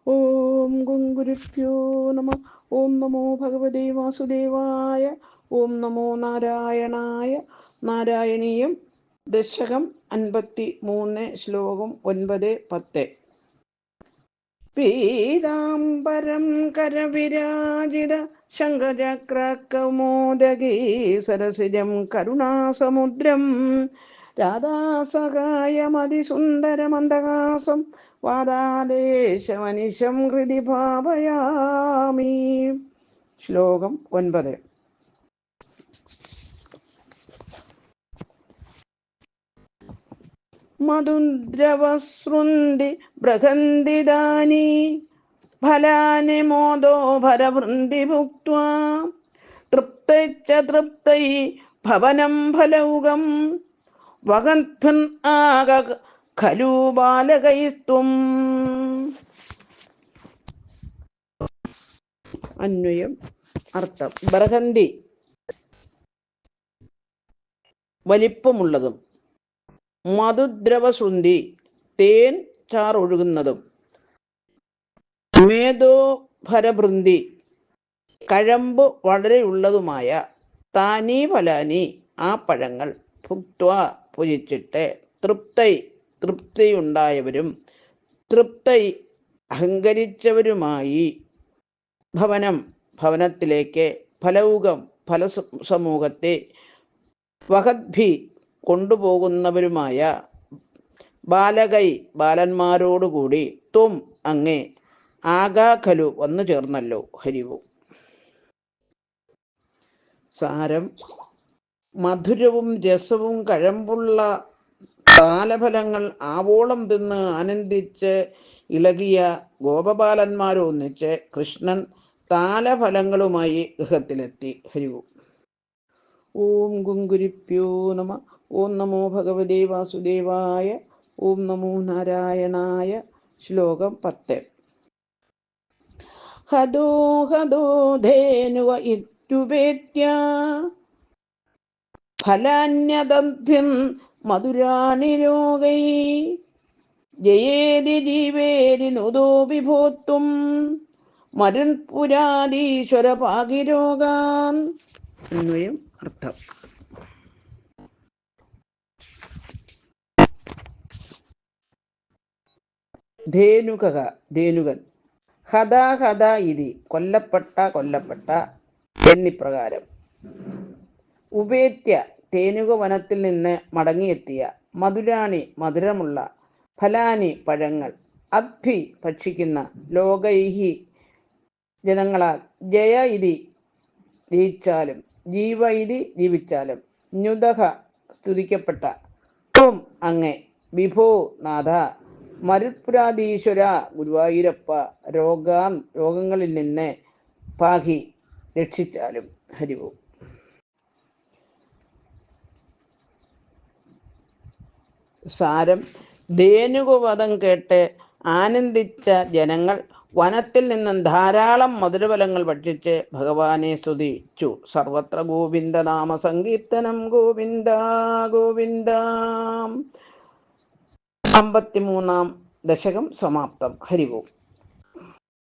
ഓം ഗുരുഭ്യോ നമ. ഓം നമോ ഭഗവതേ വാസുദേവായ. ഓം നമോ നാരായണായ. നാരായണീയം ദശകം 53, ശ്ലോകം 9-10. പീതാംബരം കരവിരാജിത ശംഖചക്രകൗമോദഗീ സരസിജം കരുണാസമുദ്രം രാധാസഹായമതിസുന്ദരമന്ദഹാസം വാദാലേശമനിശം ഹൃദി ഭാവയാമി. ശ്ലോകം 9. മധുദ്രവസൃന്ദി ബൃഹന്ദിദാനി ഫലാനി മോദോ ഭരവൃന്ദി ഭുക്ത്വാ തൃപ്തൈശ്ച തൃപ്തൈ ഭവനം ഫലൗകം വഗദ്ഭൻ ആഗ ഖലു ബാലകൈസ്ത്വം. അന്വയം. അർത്ഥം: ബർഹന്തി വലിപ്പമുള്ളതും, മധുദ്രവശൃന്തി തേൻ ചാറൊഴുകുന്നതും, മേധോഭരഭൃന്തി കഴമ്പ് വളരെയുള്ളതുമായ താനി ഫലാനി ആ പഴങ്ങൾ, ഭുക്ത്വ ഭുജിച്ചിട്ട്, തൃപ്തൈ തൃപ്തിയുണ്ടായവരും, തൃപ്തൈ അഹങ്കരിച്ചവരുമായി, ഭവനം ഭവനത്തിലേക്ക്, ഫലൗകം ഫലസമൂഹത്തെ, വഹദ്ഭി കൊണ്ടുപോകുന്നവരുമായ, ബാലകൈ ബാലന്മാരോടുകൂടി, ത്വം അങ്ങേ, ആഗാഖലു വന്നു ചേർന്നല്ലോ. ഹരിവും. സാരം: മധുരവും രസവും കഴമ്പുള്ള താലഫലങ്ങൾ ആവോളം തിന്ന് ആനന്ദിച്ച് ഇളകിയ ഗോപബാലന്മാരൊന്നിച്ച് കൃഷ്ണൻ താലഫലങ്ങളുമായി ഗൃഹത്തിലെത്തി. ഹരിവും. ഓം ഗുരുഭ്യോ നമ. ഓം നമോ ഭഗവതേ വാസുദേവായ. ഓം നമോ നാരായണായ. ശ്ലോകം 10. ഹദോ ഹദോ ധേനുവ ഇത്യുപേത്യ ഫലാന്യദദ്ഭിം മധുരാണി ലോകൈ ജയേതി ജീവേരി നുദോ വിഭോത്തും മരുൻപുരാരീശ്വര പാകിരോഗാൻ. അന്വയം. അർത്ഥം: ധേനുകഃ ധേനുകൻ, ഹത ഹത ഇതി കൊല്ലപ്പെട്ട എന്നിപ്രകാരം, ഉപേത്യ തേനുക വനത്തിൽ നിന്ന് മടങ്ങിയെത്തിയ, മധുരാണി മധുരമുള്ള, ഫലാനി പഴങ്ങൾ, അദ്ഭി ഭക്ഷിക്കുന്ന, ലോകൈഹി ജനങ്ങളാൽ, ജയ ഇതി ജയിച്ചാലും, ജീവ ഇതി ജീവിച്ചാലും, ന്യുതഃ സ്തുതിക്കപ്പെട്ട, ത്വം അങ്ങേ, വിഭോ നാഥ, മരുത്പുരാധീശ്വര ഗുരുവായൂരപ്പ, രോഗങ്ങളിൽ നിന്ന് പാഹി രക്ഷിച്ചാലും. ഹരിവും. സാരം: ധേനുകവധം കേട്ട് ആനന്ദിച്ച ജനങ്ങൾ വനത്തിൽ നിന്നും ധാരാളം മധുരഫലങ്ങൾ ഭക്ഷിച്ച് ഭഗവാനെ സ്തുതിച്ചു. സർവത്ര ഗോവിന്ദ നാമ സങ്കീർത്തനം. ഗോവിന്ദ ഗോവിന്ദ. 53-ാം ദശകം സമാപ്തം. ഹരിവും.